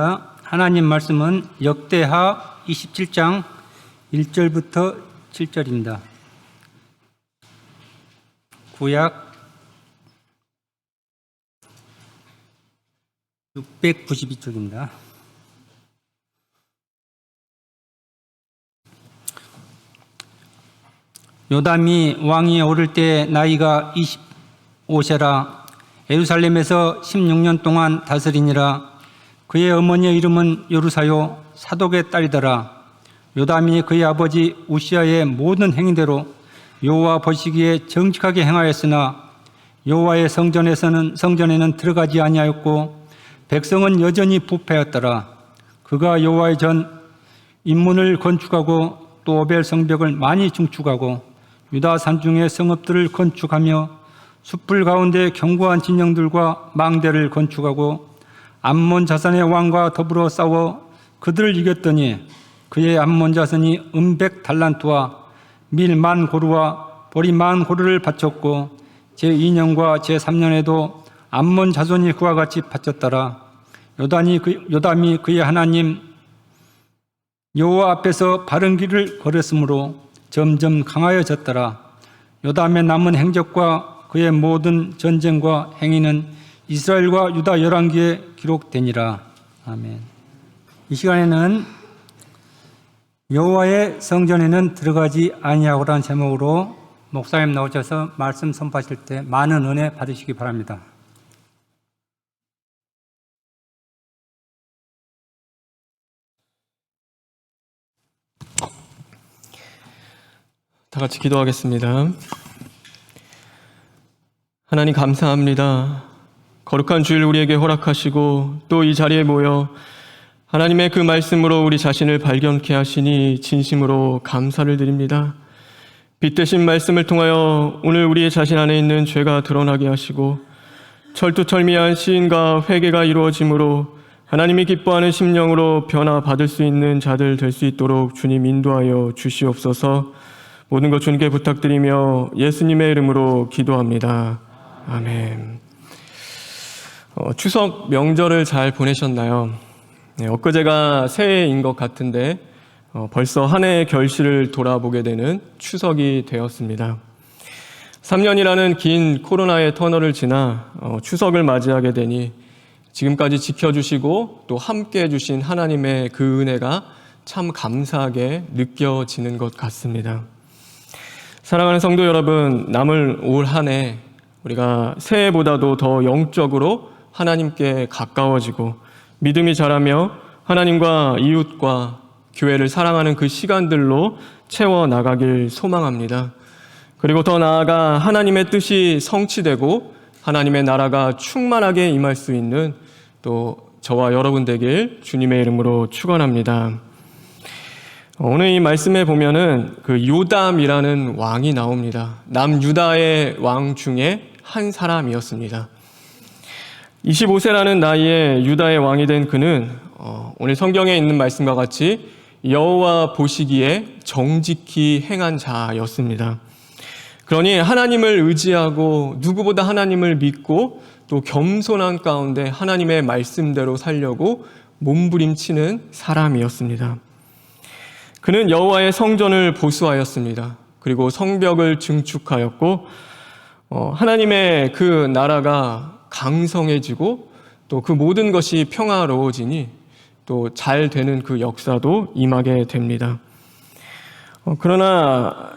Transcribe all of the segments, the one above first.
하나님 말씀은 역대하 27장 1절부터 7절입니다. 구약 692쪽입니다. 요담이 왕위에 오를 때 나이가 25세라 예루살렘에서 16년 동안 다스리니라. 그의 어머니의 이름은 요르사요 사독의 딸이더라. 요담이 그의 아버지 우시아의 모든 행위대로 여호와 보시기에 정직하게 행하였으나 여호와의 성전에는 들어가지 아니하였고 백성은 여전히 부패하였더라. 그가 여호와의 전 인문을 건축하고 또 오벨 성벽을 많이 증축하고 유다 산중의 성읍들을 건축하며 숲을 가운데 견고한 진영들과 망대를 건축하고 암몬 자손의 왕과 더불어 싸워 그들을 이겼더니 그의 암몬 자손이 은백 달란트와 밀 만 고루와 보리 만 고루를 바쳤고 제2년과 제3년에도 암몬 자손이 그와 같이 바쳤더라. 요담이 그의 하나님 여호와 앞에서 바른 길을 걸었으므로 점점 강하여졌더라. 요담의 남은 행적과 그의 모든 전쟁과 행위는 이스라엘과 유다 열왕기에 기록되니라. 아멘. 이 시간에는 여호와의 성전에는 들어가지 아니하고라는 제목으로 목사님 나오셔서 말씀 선포하실 때 많은 은혜 받으시기 바랍니다. 다 같이 기도하겠습니다. 하나님 감사합니다. 거룩한 주일 우리에게 허락하시고 또 이 자리에 모여 하나님의 그 말씀으로 우리 자신을 발견케 하시니 진심으로 감사를 드립니다. 빛되신 말씀을 통하여 오늘 우리의 자신 안에 있는 죄가 드러나게 하시고 철두철미한 시인과 회개가 이루어짐으로 하나님이 기뻐하는 심령으로 변화받을 수 있는 자들 될 수 있도록 주님 인도하여 주시옵소서. 모든 것 주님께 부탁드리며 예수님의 이름으로 기도합니다. 아멘. 추석 명절을 잘 보내셨나요? 엊그제가 새해인 것 같은데 벌써 한 해의 결실을 돌아보게 되는 추석이 되었습니다. 3년이라는 긴 코로나의 터널을 지나 추석을 맞이하게 되니 지금까지 지켜주시고 또 함께 해주신 하나님의 그 은혜가 참 감사하게 느껴지는 것 같습니다. 사랑하는 성도 여러분, 남을 올 한 해 우리가 새해보다도 더 영적으로 하나님께 가까워지고 믿음이 자라며 하나님과 이웃과 교회를 사랑하는 그 시간들로 채워나가길 소망합니다. 그리고 더 나아가 하나님의 뜻이 성취되고 하나님의 나라가 충만하게 임할 수 있는 또 저와 여러분 되길 주님의 이름으로 축원합니다. 오늘 이 말씀에 보면은 그 요담이라는 왕이 나옵니다. 남유다의 왕 중에 한 사람이었습니다. 25세라는 나이에 유다의 왕이 된 그는 오늘 성경에 있는 말씀과 같이 여호와 보시기에 정직히 행한 자였습니다. 그러니 하나님을 의지하고 누구보다 하나님을 믿고 또 겸손한 가운데 하나님의 말씀대로 살려고 몸부림치는 사람이었습니다. 그는 여호와의 성전을 보수하였습니다. 그리고 성벽을 증축하였고 하나님의 그 나라가 강성해지고 또 그 모든 것이 평화로워지니 또 잘 되는 그 역사도 임하게 됩니다. 그러나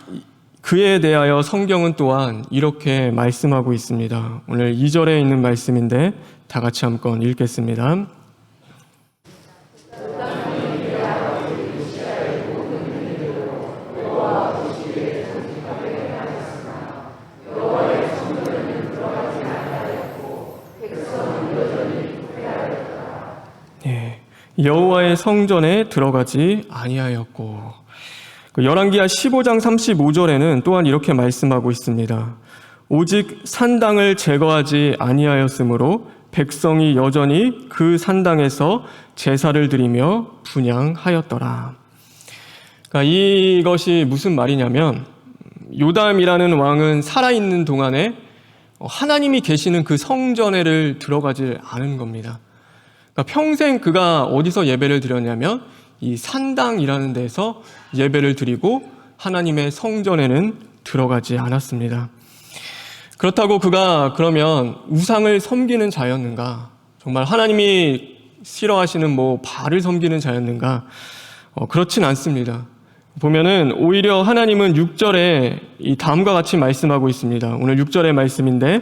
그에 대하여 성경은 또한 이렇게 말씀하고 있습니다. 오늘 2절에 있는 말씀인데 다 같이 한번 읽겠습니다. 여호와의 성전에 들어가지 아니하였고, 열왕기하 15장 35절에는 또한 이렇게 말씀하고 있습니다. 오직 산당을 제거하지 아니하였으므로 백성이 여전히 그 산당에서 제사를 드리며 분향하였더라. 그러니까 이것이 무슨 말이냐면 요담이라는 왕은 살아있는 동안에 하나님이 계시는 그 성전에를 들어가지 않은 겁니다. 그러니까 평생 그가 어디서 예배를 드렸냐면 이 산당이라는 데서 예배를 드리고 하나님의 성전에는 들어가지 않았습니다. 그렇다고 그가 그러면 우상을 섬기는 자였는가? 정말 하나님이 싫어하시는 바알을 섬기는 자였는가? 그렇진 않습니다. 보면은 오히려 하나님은 6절에 이 다음과 같이 말씀하고 있습니다. 오늘 6절의 말씀인데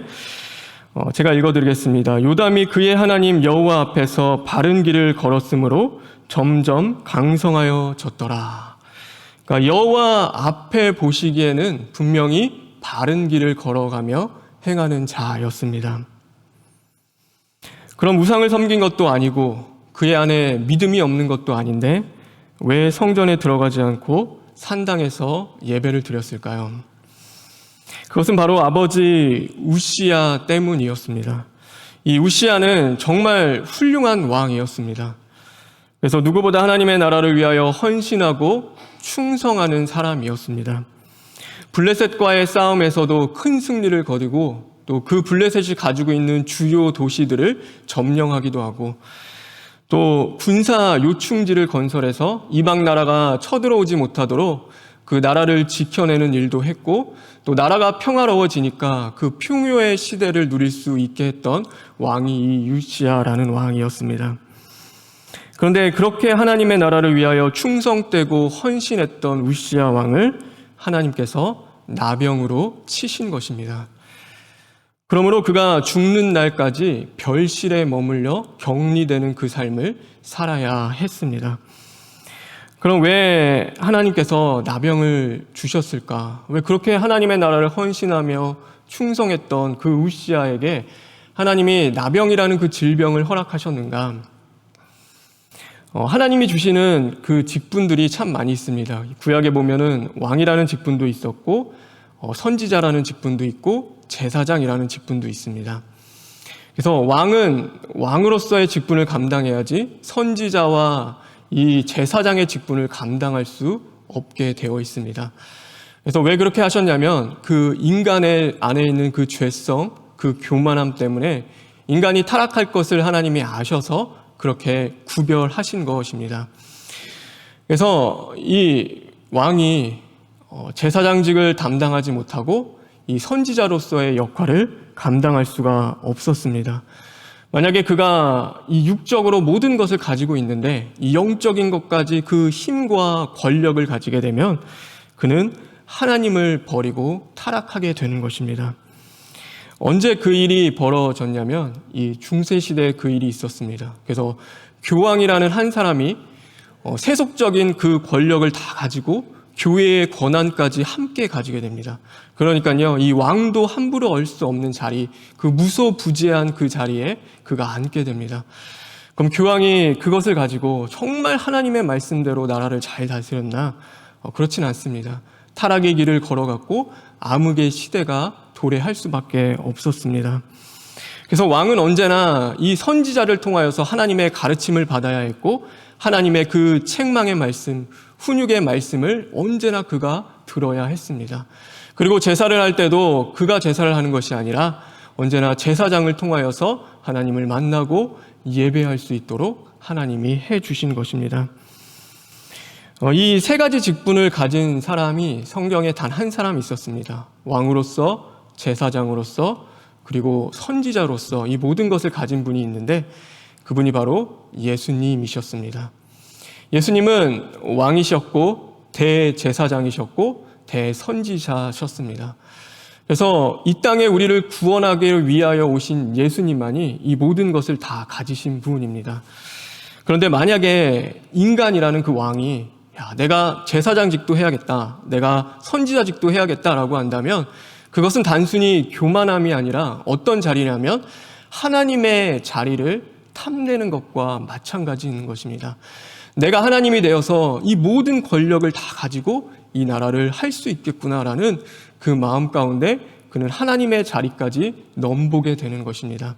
제가 읽어드리겠습니다. 요담이 그의 하나님 여호와 앞에서 바른 길을 걸었으므로 점점 강성하여졌더라. 그러니까 여호와 앞에 보시기에는 분명히 바른 길을 걸어가며 행하는 자였습니다. 그럼 우상을 섬긴 것도 아니고 그의 안에 믿음이 없는 것도 아닌데 왜 성전에 들어가지 않고 산당에서 예배를 드렸을까요? 그것은 바로 아버지 우시야 때문이었습니다. 이 우시야는 정말 훌륭한 왕이었습니다. 그래서 누구보다 하나님의 나라를 위하여 헌신하고 충성하는 사람이었습니다. 블레셋과의 싸움에서도 큰 승리를 거두고 또 그 블레셋이 가지고 있는 주요 도시들을 점령하기도 하고 또 군사 요충지를 건설해서 이방 나라가 쳐들어오지 못하도록 그 나라를 지켜내는 일도 했고 또 나라가 평화로워지니까 그 풍요의 시대를 누릴 수 있게 했던 왕이 이 우시야라는 왕이었습니다. 그런데 그렇게 하나님의 나라를 위하여 충성되고 헌신했던 우시야 왕을 하나님께서 나병으로 치신 것입니다. 그러므로 그가 죽는 날까지 별실에 머물러 격리되는 그 삶을 살아야 했습니다. 그럼 왜 하나님께서 나병을 주셨을까? 왜 그렇게 하나님의 나라를 헌신하며 충성했던 그 우시야에게 하나님이 나병이라는 그 질병을 허락하셨는가? 하나님이 주시는 그 직분들이 참 많이 있습니다. 구약에 보면은 왕이라는 직분도 있었고 선지자라는 직분도 있고 제사장이라는 직분도 있습니다. 그래서 왕은 왕으로서의 직분을 감당해야지 선지자와 이 제사장의 직분을 감당할 수 없게 되어 있습니다. 그래서 왜 그렇게 하셨냐면 그 인간의 안에 있는 그 죄성, 그 교만함 때문에 인간이 타락할 것을 하나님이 아셔서 그렇게 구별하신 것입니다. 그래서 이 왕이 제사장직을 담당하지 못하고 이 선지자로서의 역할을 감당할 수가 없었습니다. 만약에 그가 이 육적으로 모든 것을 가지고 있는데 이 영적인 것까지 그 힘과 권력을 가지게 되면 그는 하나님을 버리고 타락하게 되는 것입니다. 언제 그 일이 벌어졌냐면 이 중세시대에 그 일이 있었습니다. 그래서 교황이라는 한 사람이 세속적인 그 권력을 다 가지고 교회의 권한까지 함께 가지게 됩니다. 그러니까요, 이 왕도 함부로 얼 수 없는 자리, 그 무소부지한 그 자리에 그가 앉게 됩니다. 그럼 교황이 그것을 가지고 정말 하나님의 말씀대로 나라를 잘 다스렸나? 그렇진 않습니다. 타락의 길을 걸어갔고 암흑의 시대가 도래할 수밖에 없었습니다. 그래서 왕은 언제나 이 선지자를 통하여서 하나님의 가르침을 받아야 했고 하나님의 그 책망의 말씀, 훈육의 말씀을 언제나 그가 들어야 했습니다. 그리고 제사를 할 때도 그가 제사를 하는 것이 아니라 언제나 제사장을 통하여서 하나님을 만나고 예배할 수 있도록 하나님이 해주신 것입니다. 이 세 가지 직분을 가진 사람이 성경에 단 한 사람 있었습니다. 왕으로서, 제사장으로서, 그리고 선지자로서 이 모든 것을 가진 분이 있는데 그분이 바로 예수님이셨습니다. 예수님은 왕이셨고 대제사장이셨고 대선지자셨습니다. 그래서 이 땅에 우리를 구원하기 위하여 오신 예수님만이 이 모든 것을 다 가지신 분입니다. 그런데 만약에 인간이라는 그 왕이 내가 제사장직도 해야겠다, 내가 선지자직도 해야겠다라고 한다면 그것은 단순히 교만함이 아니라 어떤 자리냐면 하나님의 자리를 탐내는 것과 마찬가지인 것입니다. 내가 하나님이 되어서 이 모든 권력을 다 가지고 이 나라를 할 수 있겠구나라는 그 마음 가운데 그는 하나님의 자리까지 넘보게 되는 것입니다.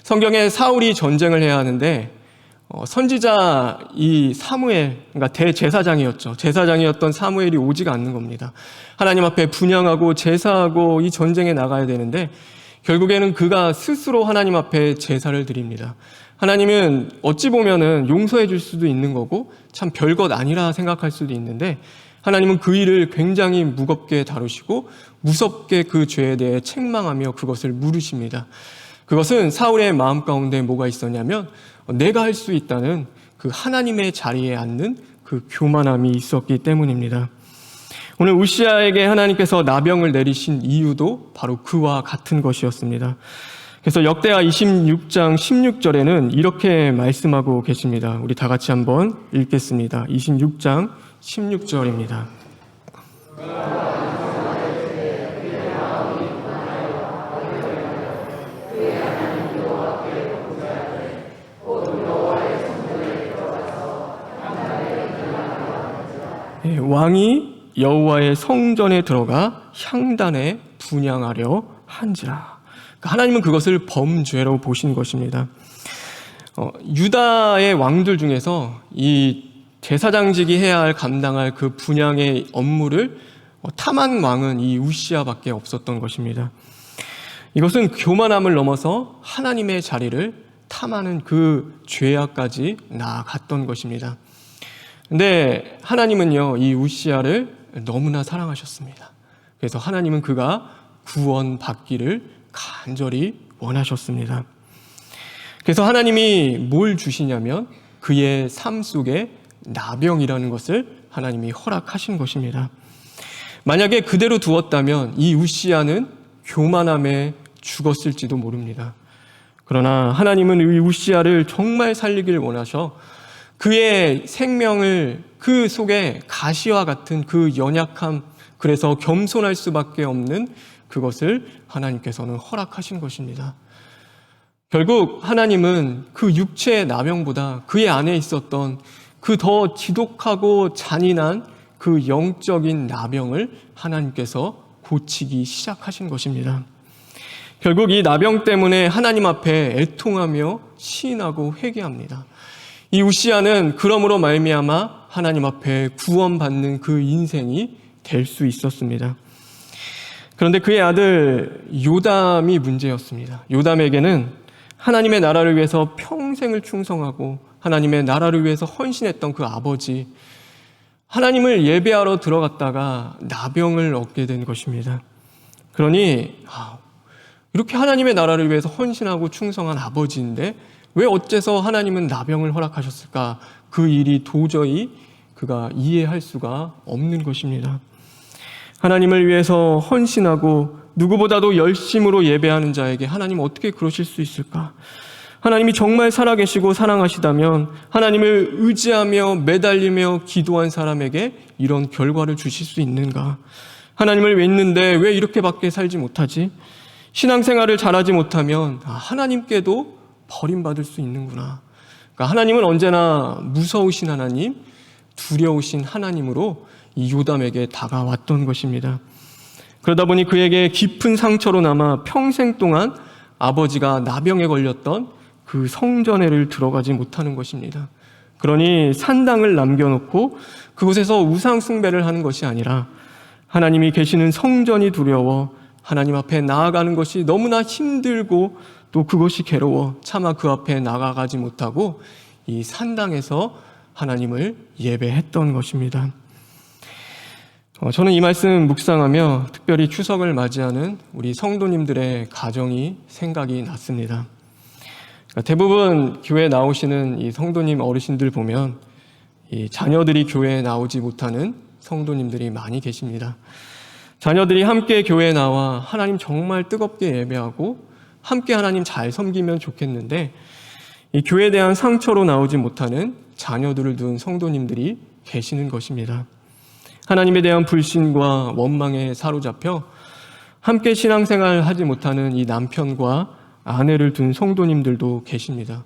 성경에 사울이 전쟁을 해야 하는데 선지자 이 사무엘, 그러니까 대제사장이었죠. 제사장이었던 사무엘이 오지가 않는 겁니다. 하나님 앞에 분향하고 제사하고 이 전쟁에 나가야 되는데 결국에는 그가 스스로 하나님 앞에 제사를 드립니다. 하나님은 어찌 보면은 용서해 줄 수도 있는 거고 참 별것 아니라 생각할 수도 있는데 하나님은 그 일을 굉장히 무겁게 다루시고 무섭게 그 죄에 대해 책망하며 그것을 물으십니다. 그것은 사울의 마음 가운데 뭐가 있었냐면 내가 할 수 있다는 그 하나님의 자리에 앉는 그 교만함이 있었기 때문입니다. 오늘 우시아에게 하나님께서 나병을 내리신 이유도 바로 그와 같은 것이었습니다. 그래서 역대하 26장 16절에는 이렇게 말씀하고 계십니다. 우리 다 같이 한번 읽겠습니다. 26장 16절입니다. 왕이 여호와의 성전에 들어가 향단에 분향하려 한지라. 하나님은 그것을 범죄로 보신 것입니다. 유다의 왕들 중에서 이 제사장직이 해야 할 감당할 그 분향의 업무를 탐한 왕은 이 우시아밖에 없었던 것입니다. 이것은 교만함을 넘어서 하나님의 자리를 탐하는 그 죄악까지 나아갔던 것입니다. 근데 하나님은요, 이 우시아를 너무나 사랑하셨습니다. 그래서 하나님은 그가 구원받기를 간절히 원하셨습니다. 그래서 하나님이 뭘 주시냐면 그의 삶 속에 나병이라는 것을 하나님이 허락하신 것입니다. 만약에 그대로 두었다면 이 우시아는 교만함에 죽었을지도 모릅니다. 그러나 하나님은 이 우시아를 정말 살리기를 원하셔 그의 생명을 그 속에 가시와 같은 그 연약함, 그래서 겸손할 수밖에 없는 그것을 하나님께서는 허락하신 것입니다. 결국 하나님은 그 육체의 나병보다 그의 안에 있었던 그 더 지독하고 잔인한 그 영적인 나병을 하나님께서 고치기 시작하신 것입니다. 결국 이 나병 때문에 하나님 앞에 애통하며 시인하고 회개합니다. 이 우시아는 그러므로 말미암아 하나님 앞에 구원받는 그 인생이 될 수 있었습니다. 그런데 그의 아들 요담이 문제였습니다. 요담에게는 하나님의 나라를 위해서 평생을 충성하고 하나님의 나라를 위해서 헌신했던 그 아버지, 하나님을 예배하러 들어갔다가 나병을 얻게 된 것입니다. 그러니 이렇게 하나님의 나라를 위해서 헌신하고 충성한 아버지인데 왜 어째서 하나님은 나병을 허락하셨을까? 그 일이 도저히 그가 이해할 수가 없는 것입니다. 하나님을 위해서 헌신하고 누구보다도 열심으로 예배하는 자에게 하나님 어떻게 그러실 수 있을까? 하나님이 정말 살아계시고 사랑하시다면 하나님을 의지하며 매달리며 기도한 사람에게 이런 결과를 주실 수 있는가? 하나님을 믿는데 왜 이렇게밖에 살지 못하지? 신앙생활을 잘하지 못하면 하나님께도 버림받을 수 있는구나. 그러니까 하나님은 언제나 무서우신 하나님, 두려우신 하나님으로 이 요담에게 다가왔던 것입니다. 그러다 보니 그에게 깊은 상처로 남아 평생 동안 아버지가 나병에 걸렸던 그 성전에를 들어가지 못하는 것입니다. 그러니 산당을 남겨놓고 그곳에서 우상 숭배를 하는 것이 아니라 하나님이 계시는 성전이 두려워 하나님 앞에 나아가는 것이 너무나 힘들고 또 그것이 괴로워 차마 그 앞에 나아가지 못하고 이 산당에서 하나님을 예배했던 것입니다. 저는 이 말씀 묵상하며 특별히 추석을 맞이하는 우리 성도님들의 가정이 생각이 났습니다. 대부분 교회에 나오시는 이 성도님 어르신들 보면 이 자녀들이 교회에 나오지 못하는 성도님들이 많이 계십니다. 자녀들이 함께 교회에 나와 하나님 정말 뜨겁게 예배하고 함께 하나님 잘 섬기면 좋겠는데 이 교회에 대한 상처로 나오지 못하는 자녀들을 둔 성도님들이 계시는 것입니다. 하나님에 대한 불신과 원망에 사로잡혀 함께 신앙생활을 하지 못하는 이 남편과 아내를 둔 성도님들도 계십니다.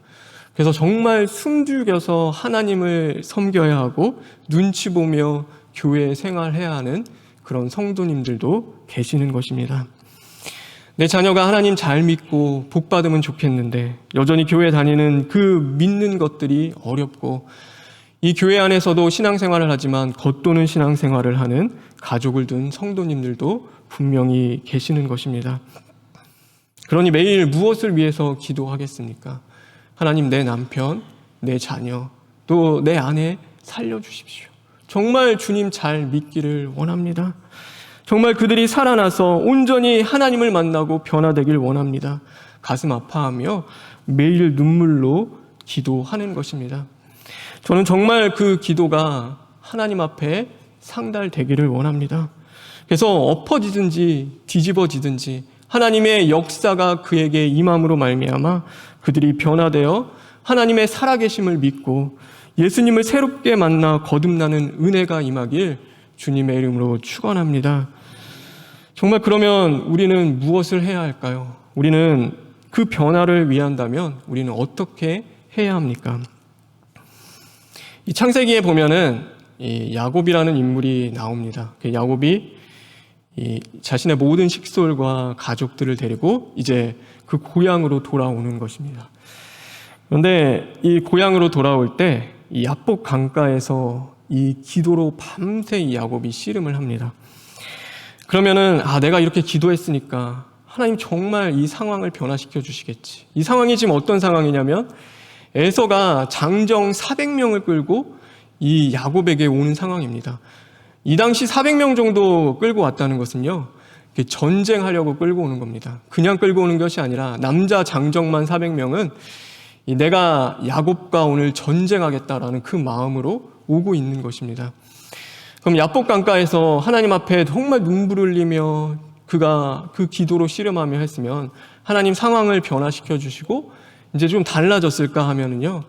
그래서 정말 숨죽여서 하나님을 섬겨야 하고 눈치 보며 교회 생활해야 하는 그런 성도님들도 계시는 것입니다. 내 자녀가 하나님 잘 믿고 복 받으면 좋겠는데 여전히 교회 다니는 그 믿는 것들이 어렵고 이 교회 안에서도 신앙생활을 하지만 겉도는 신앙생활을 하는 가족을 둔 성도님들도 분명히 계시는 것입니다. 그러니 매일 무엇을 위해서 기도하겠습니까? 하나님, 내 남편, 내 자녀, 또 내 아내 살려주십시오. 정말 주님 잘 믿기를 원합니다. 정말 그들이 살아나서 온전히 하나님을 만나고 변화되길 원합니다. 가슴 아파하며 매일 눈물로 기도하는 것입니다. 저는 정말 그 기도가 하나님 앞에 상달되기를 원합니다. 그래서 엎어지든지 뒤집어지든지 하나님의 역사가 그에게 임함으로 말미암아 그들이 변화되어 하나님의 살아계심을 믿고 예수님을 새롭게 만나 거듭나는 은혜가 임하길 주님의 이름으로 축원합니다. 정말 그러면 우리는 무엇을 해야 할까요? 우리는 그 변화를 위한다면 우리는 어떻게 해야 합니까? 이 창세기에 보면은 이 야곱이라는 인물이 나옵니다. 그 야곱이 이 자신의 모든 식솔과 가족들을 데리고 이제 그 고향으로 돌아오는 것입니다. 그런데 이 고향으로 돌아올 때 이 야복 강가에서 이 기도로 밤새 이 야곱이 씨름을 합니다. 그러면은 내가 이렇게 기도했으니까 하나님 정말 이 상황을 변화시켜 주시겠지. 이 상황이 지금 어떤 상황이냐면 에서가 장정 400명을 끌고 이 야곱에게 오는 상황입니다. 이 당시 400명 정도 끌고 왔다는 것은요, 전쟁하려고 끌고 오는 겁니다. 그냥 끌고 오는 것이 아니라 남자 장정만 400명은 내가 야곱과 오늘 전쟁하겠다라는 그 마음으로 오고 있는 것입니다. 그럼 야복 강가에서 하나님 앞에 정말 눈물을 흘리며 그가 그 기도로 씨름하며 했으면 하나님 상황을 변화시켜 주시고 이제 좀 달라졌을까 하면은요,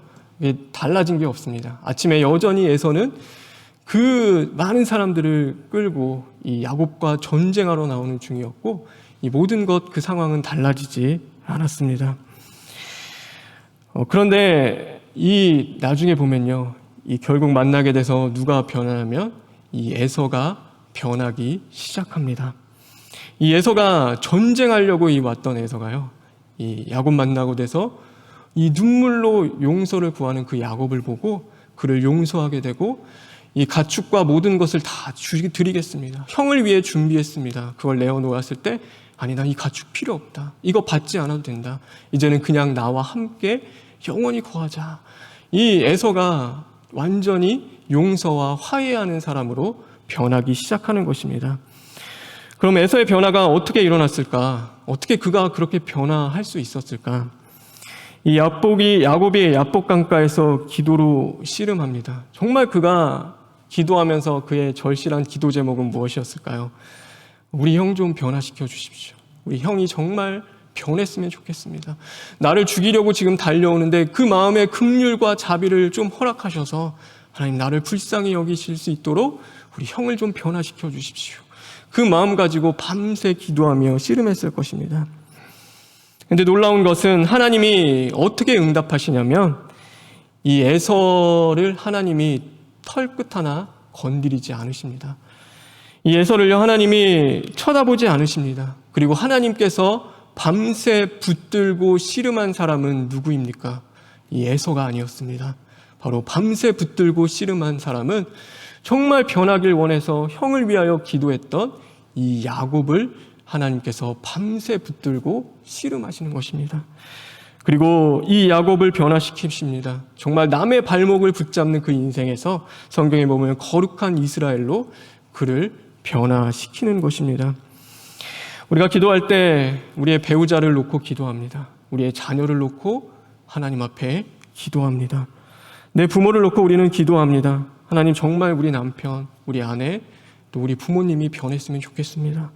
달라진 게 없습니다. 아침에 여전히 에서는 그 많은 사람들을 끌고 이 야곱과 전쟁하러 나오는 중이었고 이 모든 것 그 상황은 달라지지 않았습니다. 그런데 이 나중에 보면요, 이 결국 만나게 돼서 누가 변하냐면 이 에서가 변하기 시작합니다. 이 에서가 전쟁하려고 왔던 에서가요, 이 야곱 만나고 돼서 이 눈물로 용서를 구하는 그 야곱을 보고 그를 용서하게 되고 이 가축과 모든 것을 다 드리겠습니다. 형을 위해 준비했습니다. 그걸 내어놓았을 때 아니, 나 이 가축 필요 없다. 이거 받지 않아도 된다. 이제는 그냥 나와 함께 영원히 거하자. 이 에서가 완전히 용서와 화해하는 사람으로 변하기 시작하는 것입니다. 그럼 에서의 변화가 어떻게 일어났을까? 어떻게 그가 그렇게 변화할 수 있었을까? 이 야곱이 야복 강가에서 기도로 씨름합니다. 정말 그가 기도하면서 그의 절실한 기도 제목은 무엇이었을까요? 우리 형 좀 변화시켜 주십시오. 우리 형이 정말 변했으면 좋겠습니다. 나를 죽이려고 지금 달려오는데 그 마음의 긍휼과 자비를 좀 허락하셔서 하나님 나를 불쌍히 여기실 수 있도록 우리 형을 좀 변화시켜 주십시오. 그 마음 가지고 밤새 기도하며 씨름했을 것입니다. 그런데 놀라운 것은 하나님이 어떻게 응답하시냐면 이 에서를 하나님이 털끝 하나 건드리지 않으십니다. 이 에서를요, 하나님이 쳐다보지 않으십니다. 그리고 하나님께서 밤새 붙들고 씨름한 사람은 누구입니까? 이 에서가 아니었습니다. 바로 밤새 붙들고 씨름한 사람은 정말 변하길 원해서 형을 위하여 기도했던 이 야곱을 하나님께서 밤새 붙들고 씨름하시는 것입니다. 그리고 이 야곱을 변화시키십니다. 정말 남의 발목을 붙잡는 그 인생에서 성경에 보면 거룩한 이스라엘로 그를 변화시키는 것입니다. 우리가 기도할 때 우리의 배우자를 놓고 기도합니다. 우리의 자녀를 놓고 하나님 앞에 기도합니다. 내 부모를 놓고 우리는 기도합니다. 하나님, 정말 우리 남편, 우리 아내, 또 우리 부모님이 변했으면 좋겠습니다.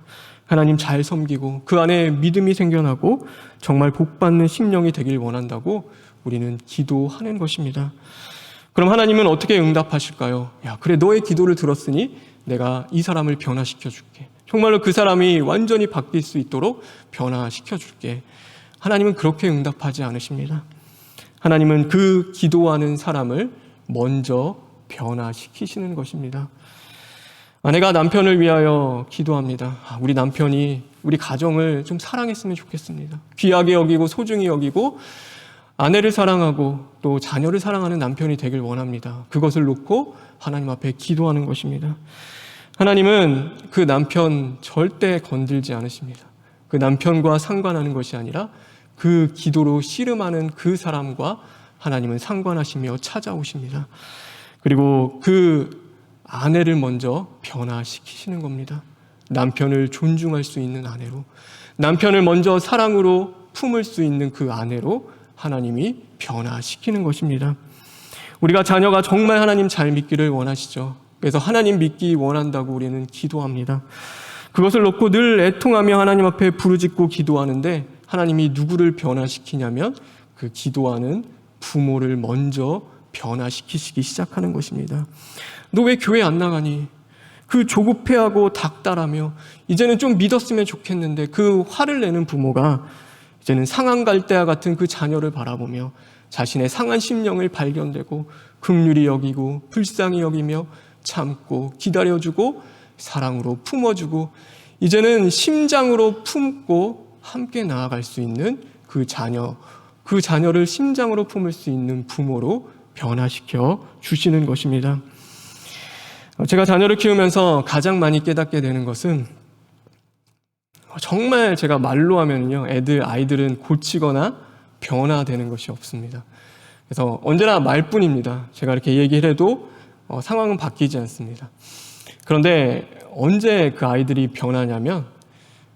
하나님 잘 섬기고 그 안에 믿음이 생겨나고 정말 복받는 심령이 되길 원한다고 우리는 기도하는 것입니다. 그럼 하나님은 어떻게 응답하실까요? 그래, 너의 기도를 들었으니 내가 이 사람을 변화시켜 줄게. 정말로 그 사람이 완전히 바뀔 수 있도록 변화시켜 줄게. 하나님은 그렇게 응답하지 않으십니다. 하나님은 그 기도하는 사람을 먼저 변화시키시는 것입니다. 아내가 남편을 위하여 기도합니다. 우리 남편이 우리 가정을 좀 사랑했으면 좋겠습니다. 귀하게 여기고 소중히 여기고 아내를 사랑하고 또 자녀를 사랑하는 남편이 되길 원합니다. 그것을 놓고 하나님 앞에 기도하는 것입니다. 하나님은 그 남편 절대 건들지 않으십니다. 그 남편과 상관하는 것이 아니라 그 기도로 씨름하는 그 사람과 하나님은 상관하시며 찾아오십니다. 그리고 그 아내를 먼저 변화시키시는 겁니다. 남편을 존중할 수 있는 아내로, 남편을 먼저 사랑으로 품을 수 있는 그 아내로 하나님이 변화시키는 것입니다. 우리가 자녀가 정말 하나님 잘 믿기를 원하시죠. 그래서 하나님 믿기 원한다고 우리는 기도합니다. 그것을 놓고 늘 애통하며 하나님 앞에 부르짖고 기도하는데 하나님이 누구를 변화시키냐면 그 기도하는 부모를 먼저 변화시키시기 시작하는 것입니다. 너 왜 교회 안 나가니? 그 조급해하고 닥달하며 이제는 좀 믿었으면 좋겠는데 그 화를 내는 부모가 이제는 상한 갈대와 같은 그 자녀를 바라보며 자신의 상한 심령을 발견되고 긍휼히 여기고 불쌍히 여기며 참고 기다려주고 사랑으로 품어주고 이제는 심장으로 품고 함께 나아갈 수 있는 그 자녀를 심장으로 품을 수 있는 부모로 변화시켜 주시는 것입니다. 제가 자녀를 키우면서 가장 많이 깨닫게 되는 것은 정말 제가 말로 하면요, 아이들은 고치거나 변화되는 것이 없습니다. 그래서 언제나 말뿐입니다. 제가 이렇게 얘기를 해도 상황은 바뀌지 않습니다. 그런데 언제 그 아이들이 변하냐면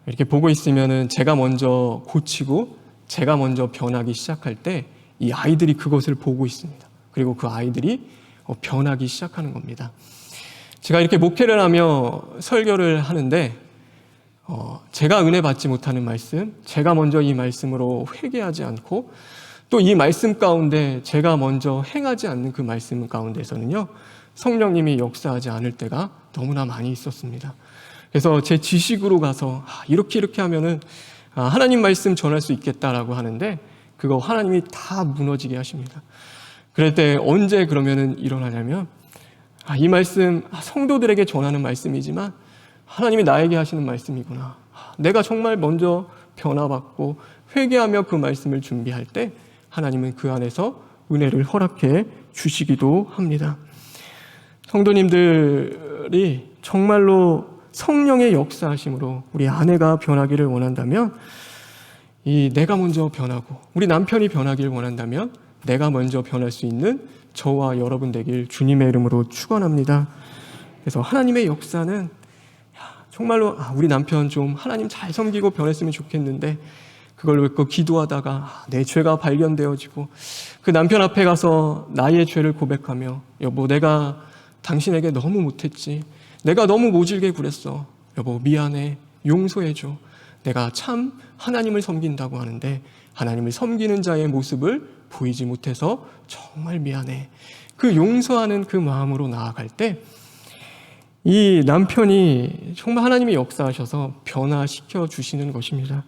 이렇게 보고 있으면은 제가 먼저 고치고 제가 먼저 변하기 시작할 때 이 아이들이 그것을 보고 있습니다. 그리고 그 아이들이 변하기 시작하는 겁니다. 제가 이렇게 목회를 하며 설교를 하는데 제가 은혜 받지 못하는 말씀, 제가 먼저 이 말씀으로 회개하지 않고 또 이 말씀 가운데 제가 먼저 행하지 않는 그 말씀 가운데서는요, 성령님이 역사하지 않을 때가 너무나 많이 있었습니다. 그래서 제 지식으로 가서 이렇게 하면은 하나님 말씀 전할 수 있겠다라고 하는데 그거 하나님이 다 무너지게 하십니다. 그럴 때 언제 그러면은 일어나냐면 이 말씀 성도들에게 전하는 말씀이지만 하나님이 나에게 하시는 말씀이구나. 내가 정말 먼저 변화받고 회개하며 그 말씀을 준비할 때 하나님은 그 안에서 은혜를 허락해 주시기도 합니다. 성도님들이 정말로 성령의 역사하심으로 우리 아내가 변하기를 원한다면 내가 먼저 변하고 우리 남편이 변하기를 원한다면 내가 먼저 변할 수 있는 저와 여러분 되길 주님의 이름으로 축원합니다. 그래서 하나님의 역사는 정말로 우리 남편 좀 하나님 잘 섬기고 변했으면 좋겠는데 그걸 놓고 기도하다가 내 죄가 발견되어지고 그 남편 앞에 가서 나의 죄를 고백하며 여보 내가 당신에게 너무 못했지, 내가 너무 모질게 굴했어, 여보 미안해, 용서해줘, 내가 참 하나님을 섬긴다고 하는데 하나님을 섬기는 자의 모습을 보이지 못해서 정말 미안해, 그 용서하는 그 마음으로 나아갈 때 이 남편이 정말 하나님이 역사하셔서 변화시켜 주시는 것입니다.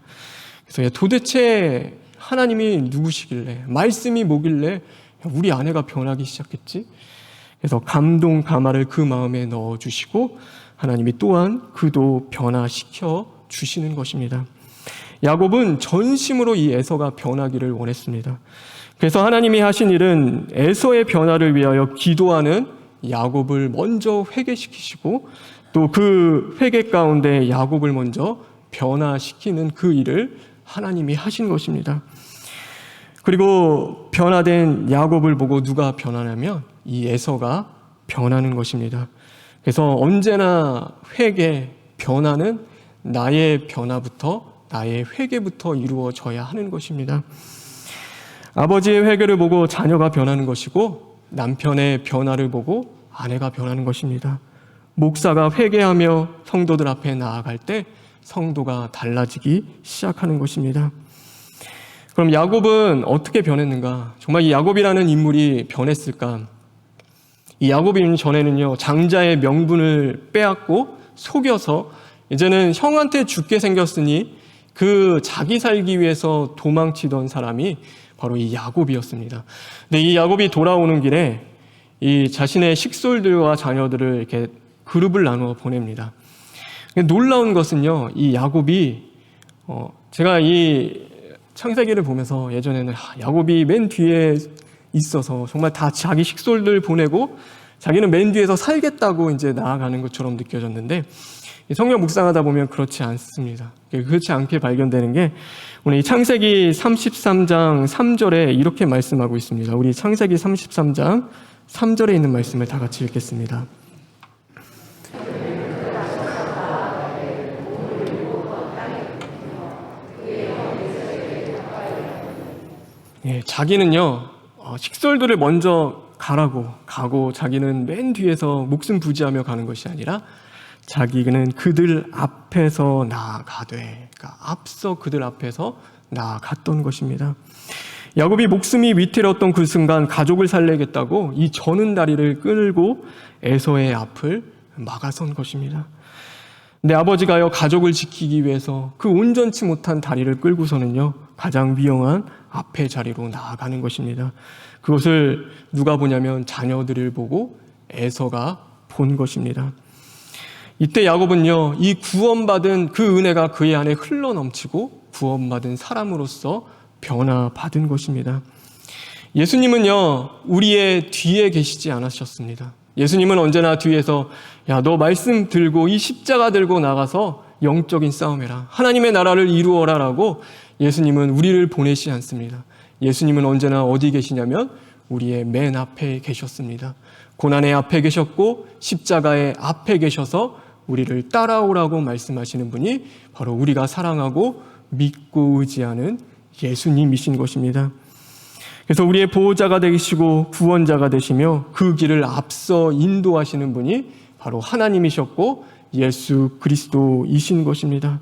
그래서 도대체 하나님이 누구시길래, 말씀이 뭐길래 우리 아내가 변하기 시작했지? 그래서 감동, 감화를 그 마음에 넣어주시고 하나님이 또한 그도 변화시켜 주시는 것입니다. 야곱은 전심으로 이 에서가 변하기를 원했습니다. 그래서 하나님이 하신 일은 에서의 변화를 위하여 기도하는 야곱을 먼저 회개시키시고 또 그 회개 가운데 야곱을 먼저 변화시키는 그 일을 하나님이 하신 것입니다. 그리고 변화된 야곱을 보고 누가 변하냐면 이 에서가 변하는 것입니다. 그래서 언제나 회개, 변화는 나의 변화부터, 나의 회개부터 이루어져야 하는 것입니다. 아버지의 회개를 보고 자녀가 변하는 것이고 남편의 변화를 보고 아내가 변하는 것입니다. 목사가 회개하며 성도들 앞에 나아갈 때 성도가 달라지기 시작하는 것입니다. 그럼 야곱은 어떻게 변했는가? 정말 이 야곱이라는 인물이 변했을까? 이 야곱이 전에는요, 장자의 명분을 빼앗고 속여서 이제는 형한테 죽게 생겼으니 그 자기 살기 위해서 도망치던 사람이 바로 이 야곱이었습니다. 근데 이 야곱이 돌아오는 길에 이 자신의 식솔들과 자녀들을 이렇게 그룹을 나누어 보냅니다. 놀라운 것은요, 이 야곱이 제가 이 창세기를 보면서 예전에는 야곱이 맨 뒤에 있어서 정말 다 자기 식솔들 보내고 자기는 맨 뒤에서 살겠다고 이제 나아가는 것처럼 느껴졌는데 성경 묵상하다 보면 그렇지 않습니다. 그렇지 않게 발견되는 게 오늘 이 창세기 33장 3절에 이렇게 말씀하고 있습니다. 우리 창세기 33장 3절에 있는 말씀을 다 같이 읽겠습니다. 자기는요 식솔들을 먼저 가고 자기는 맨 뒤에서 목숨 부지하며 가는 것이 아니라 자기는 그들 앞에서 나아가되, 그러니까 앞서 그들 앞에서 나아갔던 것입니다. 야곱이 목숨이 위태로웠던 그 순간 가족을 살려야겠다고 이 저는 다리를 끌고 에서의 앞을 막아선 것입니다. 내 아버지가요 가족을 지키기 위해서 그 온전치 못한 다리를 끌고서는요 가장 위험한 앞의 자리로 나아가는 것입니다. 그것을 누가 보냐면 자녀들을 보고 에서가 본 것입니다. 이때 야곱은요 이 구원받은 그 은혜가 그의 안에 흘러넘치고 구원받은 사람으로서 변화받은 것입니다. 예수님은요 우리의 뒤에 계시지 않으셨습니다. 예수님은 언제나 뒤에서 야, 너 말씀 들고 이 십자가 들고 나가서 영적인 싸움해라. 하나님의 나라를 이루어라 라고 예수님은 우리를 보내시지 않습니다. 예수님은 언제나 어디 계시냐면 우리의 맨 앞에 계셨습니다. 고난의 앞에 계셨고 십자가의 앞에 계셔서 우리를 따라오라고 말씀하시는 분이 바로 우리가 사랑하고 믿고 의지하는 예수님이신 것입니다. 그래서 우리의 보호자가 되시고 구원자가 되시며 그 길을 앞서 인도하시는 분이 바로 하나님이셨고 예수 그리스도이신 것입니다.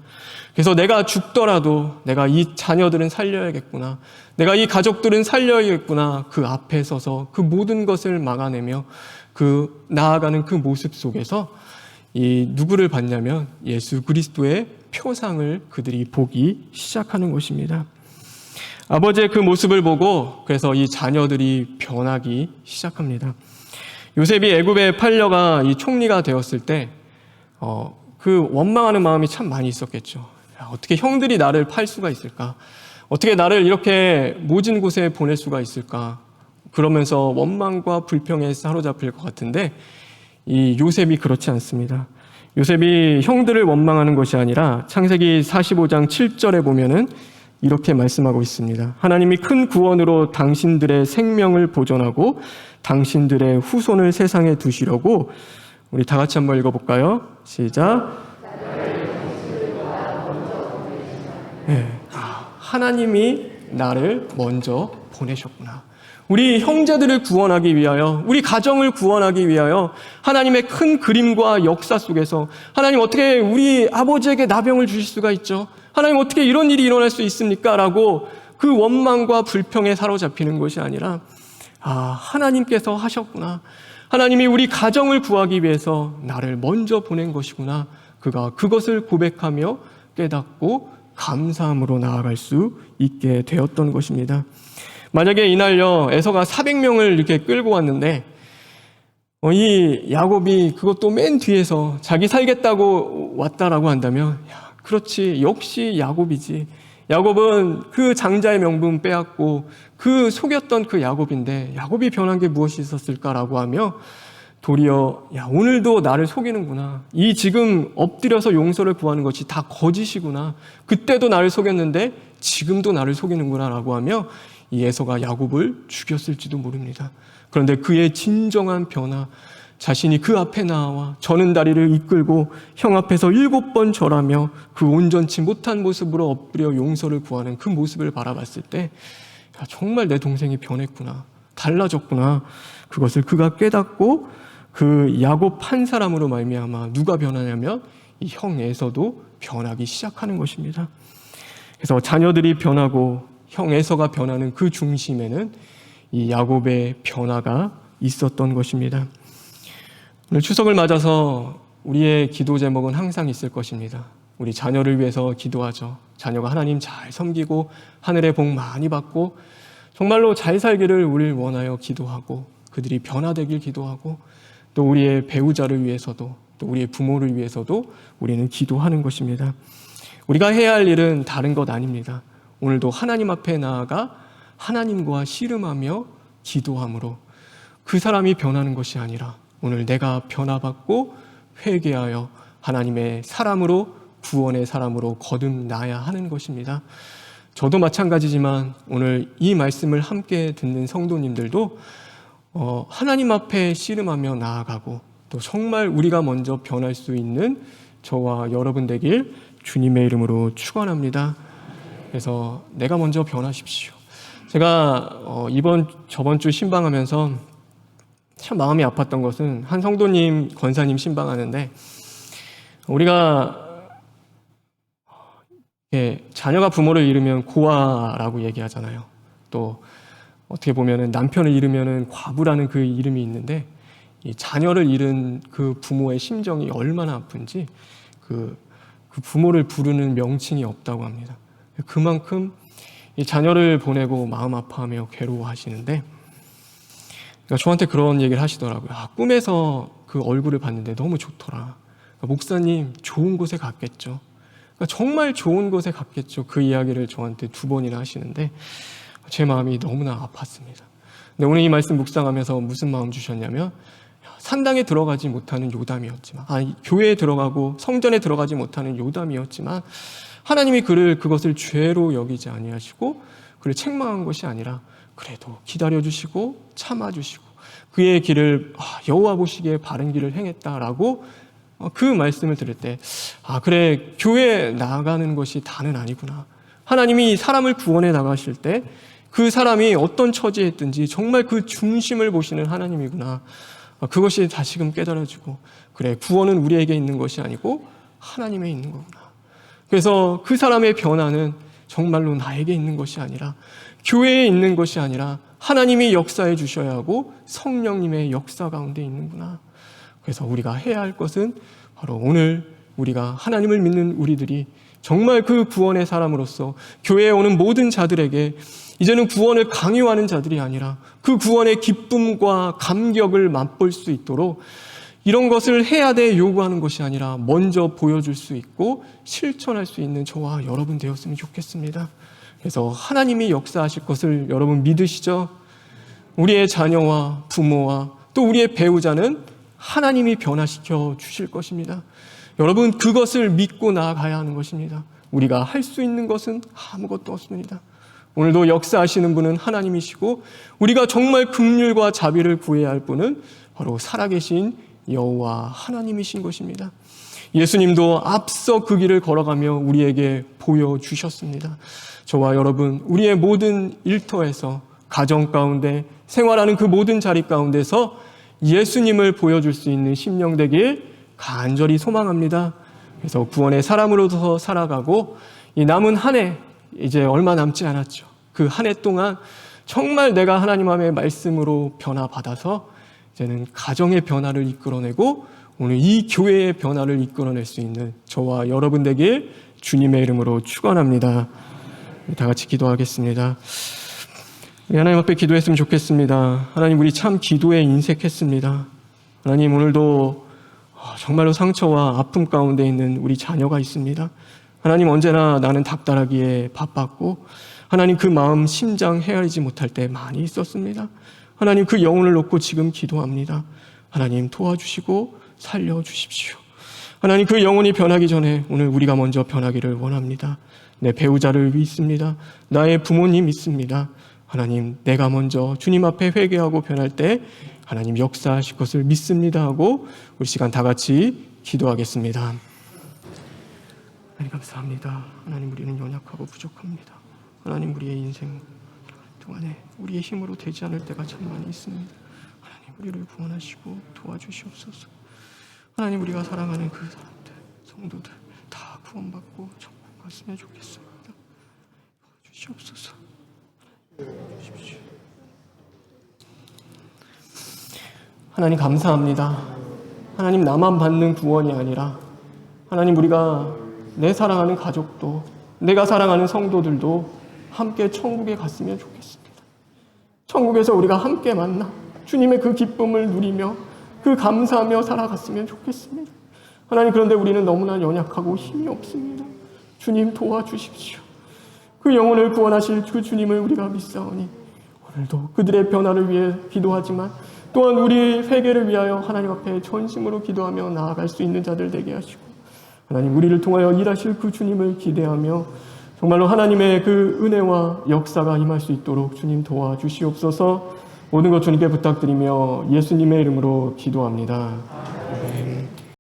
그래서 내가 죽더라도 내가 이 자녀들은 살려야겠구나, 내가 이 가족들은 살려야겠구나, 그 앞에 서서 그 모든 것을 막아내며 그 나아가는 그 모습 속에서 이 누구를 봤냐면 예수 그리스도의 표상을 그들이 보기 시작하는 것입니다. 아버지의 그 모습을 보고 그래서 이 자녀들이 변하기 시작합니다. 요셉이 애굽에 팔려가 이 총리가 되었을 때 그 원망하는 마음이 참 많이 있었겠죠. 어떻게 형들이 나를 팔 수가 있을까? 어떻게 나를 이렇게 모진 곳에 보낼 수가 있을까? 그러면서 원망과 불평에 사로잡힐 것 같은데 이 요셉이 그렇지 않습니다. 요셉이 형들을 원망하는 것이 아니라 창세기 45장 7절에 보면은 이렇게 말씀하고 있습니다. 하나님이 큰 구원으로 당신들의 생명을 보존하고 당신들의 후손을 세상에 두시려고, 우리 다 같이 한번 읽어볼까요? 시작. 하나님이 나를 먼저 보내셨구나. 우리 형제들을 구원하기 위하여, 우리 가정을 구원하기 위하여 하나님의 큰 그림과 역사 속에서 하나님 어떻게 우리 아버지에게 나병을 주실 수가 있죠? 하나님 어떻게 이런 일이 일어날 수 있습니까? 라고 그 원망과 불평에 사로잡히는 것이 아니라 하나님께서 하셨구나. 하나님이 우리 가정을 구하기 위해서 나를 먼저 보낸 것이구나. 그가 그것을 고백하며 깨닫고 감사함으로 나아갈 수 있게 되었던 것입니다. 만약에 이날요 에서가 400명을 이렇게 끌고 왔는데 이 야곱이 그것도 맨 뒤에서 자기 살겠다고 왔다라고 한다면 그렇지, 역시 야곱이지. 야곱은 그 장자의 명분 빼앗고 그 속였던 그 야곱인데 야곱이 변한 게 무엇이 있었을까라고 하며 도리어 오늘도 나를 속이는구나. 이 지금 엎드려서 용서를 구하는 것이 다 거짓이구나. 그때도 나를 속였는데 지금도 나를 속이는구나 라고 하며 이 에서가 야곱을 죽였을지도 모릅니다. 그런데 그의 진정한 변화, 자신이 그 앞에 나와 저는 다리를 이끌고 형 앞에서 7번 절하며 그 온전치 못한 모습으로 엎드려 용서를 구하는 그 모습을 바라봤을 때 정말 내 동생이 변했구나, 달라졌구나. 그것을 그가 깨닫고 그 야곱 한 사람으로 말미암아 누가 변하냐면 이 형 에서도 변하기 시작하는 것입니다. 그래서 자녀들이 변하고 형 에서가 변하는 그 중심에는 이 야곱의 변화가 있었던 것입니다. 오늘 추석을 맞아서 우리의 기도 제목은 항상 있을 것입니다. 우리 자녀를 위해서 기도하죠. 자녀가 하나님 잘 섬기고 하늘의 복 많이 받고 정말로 잘 살기를 우리를 원하여 기도하고 그들이 변화되길 기도하고 또 우리의 배우자를 위해서도 또 우리의 부모를 위해서도 우리는 기도하는 것입니다. 우리가 해야 할 일은 다른 것 아닙니다. 오늘도 하나님 앞에 나아가 하나님과 씨름하며 기도함으로 그 사람이 변하는 것이 아니라 오늘 내가 변화받고 회개하여 하나님의 사람으로, 구원의 사람으로 거듭나야 하는 것입니다. 저도 마찬가지지만 오늘 이 말씀을 함께 듣는 성도님들도 하나님 앞에 씨름하며 나아가고 또 정말 우리가 먼저 변할 수 있는 저와 여러분 되길 주님의 이름으로 축원합니다. 그래서 내가 먼저 변하십시오. 제가 저번 주 신방하면서 참 마음이 아팠던 것은 한 성도님, 권사님 신방하는데 우리가 자녀가 부모를 잃으면 고아라고 얘기하잖아요. 또 어떻게 보면은 남편을 잃으면은 과부라는 그 이름이 있는데 이 자녀를 잃은 그 부모의 심정이 얼마나 아픈지 그 부모를 부르는 명칭이 없다고 합니다. 그만큼 이 자녀를 보내고 마음 아파하며 괴로워하시는데 그러니까 저한테 그런 얘기를 하시더라고요. 꿈에서 그 얼굴을 봤는데 너무 좋더라. 그러니까 목사님 좋은 곳에 갔겠죠. 그러니까 정말 좋은 곳에 갔겠죠. 그 이야기를 저한테 2번이나 하시는데 제 마음이 너무나 아팠습니다. 근데 오늘 이 말씀 묵상하면서 무슨 마음 주셨냐면 산당에 들어가지 못하는 요담이었지만 교회에 들어가고 성전에 들어가지 못하는 요담이었지만 하나님이 그것을 죄로 여기지 아니하시고 그를 책망한 것이 아니라 그래도 기다려주시고 참아주시고 그의 길을 여호와 보시기에 바른 길을 행했다라고 그 말씀을 들을 때 그래 교회에 나가는 것이 다는 아니구나. 하나님이 사람을 구원해 나가실 때 그 사람이 어떤 처지에 있든지 정말 그 중심을 보시는 하나님이구나. 그것이 다시금 깨달아지고 그래 구원은 우리에게 있는 것이 아니고 하나님에 있는 거구나. 그래서 그 사람의 변화는 정말로 나에게 있는 것이 아니라 교회에 있는 것이 아니라 하나님이 역사해 주셔야 하고 성령님의 역사 가운데 있는구나. 그래서 우리가 해야 할 것은 바로 오늘 우리가 하나님을 믿는 우리들이 정말 그 구원의 사람으로서 교회에 오는 모든 자들에게 이제는 구원을 강요하는 자들이 아니라 그 구원의 기쁨과 감격을 맛볼 수 있도록 이런 것을 해야 돼 요구하는 것이 아니라 먼저 보여줄 수 있고 실천할 수 있는 저와 여러분 되었으면 좋겠습니다. 그래서 하나님이 역사하실 것을 여러분 믿으시죠? 우리의 자녀와 부모와 또 우리의 배우자는 하나님이 변화시켜 주실 것입니다. 여러분 그것을 믿고 나아가야 하는 것입니다. 우리가 할 수 있는 것은 아무것도 없습니다. 오늘도 역사하시는 분은 하나님이시고 우리가 정말 긍휼과 자비를 구해야 할 분은 바로 살아계신 여호와 하나님이신 것입니다. 예수님도 앞서 그 길을 걸어가며 우리에게 보여주셨습니다. 저와 여러분 우리의 모든 일터에서 가정 가운데 생활하는 그 모든 자리 가운데서 예수님을 보여줄 수 있는 심령 되길 간절히 소망합니다. 그래서 구원의 사람으로서 살아가고 이 남은 한 해 이제 얼마 남지 않았죠. 그 한 해 동안 정말 내가 하나님의 말씀으로 변화받아서 이제는 가정의 변화를 이끌어내고 오늘 이 교회의 변화를 이끌어낼 수 있는 저와 여러분 되길 주님의 이름으로 축원합니다. 다 같이 기도하겠습니다. 하나님 앞에 기도했으면 좋겠습니다. 하나님 우리 참 기도에 인색했습니다. 하나님 오늘도 정말로 상처와 아픔 가운데 있는 우리 자녀가 있습니다. 하나님 언제나 나는 닥달하기에 바빴고 하나님 그 마음 심장 헤아리지 못할 때 많이 있었습니다. 하나님 그 영혼을 놓고 지금 기도합니다. 하나님 도와주시고 살려주십시오. 하나님 그 영혼이 변하기 전에 오늘 우리가 먼저 변하기를 원합니다. 내 배우자를 믿습니다. 나의 부모님 믿습니다. 하나님 내가 먼저 주님 앞에 회개하고 변할 때 하나님 역사하실 것을 믿습니다 하고 우리 시간 다 같이 기도하겠습니다. 하나님 감사합니다. 하나님 우리는 연약하고 부족합니다. 하나님 우리의 인생 동안에 우리의 힘으로 되지 않을 때가 참 많이 있습니다. 하나님 우리를 구원하시고 도와주시옵소서. 하나님 우리가 사랑하는 그 사람들, 성도들 다 구원받고 천국 갔으면 좋겠습니다. 도와주시옵소서. 주십시오. 하나님 감사합니다. 하나님 나만 받는 구원이 아니라 하나님 우리가 내 사랑하는 가족도 내가 사랑하는 성도들도 함께 천국에 갔으면 좋겠습니다. 천국에서 우리가 함께 만나 주님의 그 기쁨을 누리며 그 감사하며 살아갔으면 좋겠습니다. 하나님 그런데 우리는 너무나 연약하고 힘이 없습니다. 주님 도와주십시오. 그 영혼을 구원하실 그 주님을 우리가 믿사오니 오늘도 그들의 변화를 위해 기도하지만 또한 우리 회개를 위하여 하나님 앞에 전심으로 기도하며 나아갈 수 있는 자들 되게 하시고, 하나님 우리를 통하여 일하실 그 주님을 기대하며 정말로 하나님의 그 은혜와 역사가 임할 수 있도록 주님 도와주시옵소서. 모든 것 주님께 부탁드리며 예수님의 이름으로 기도합니다.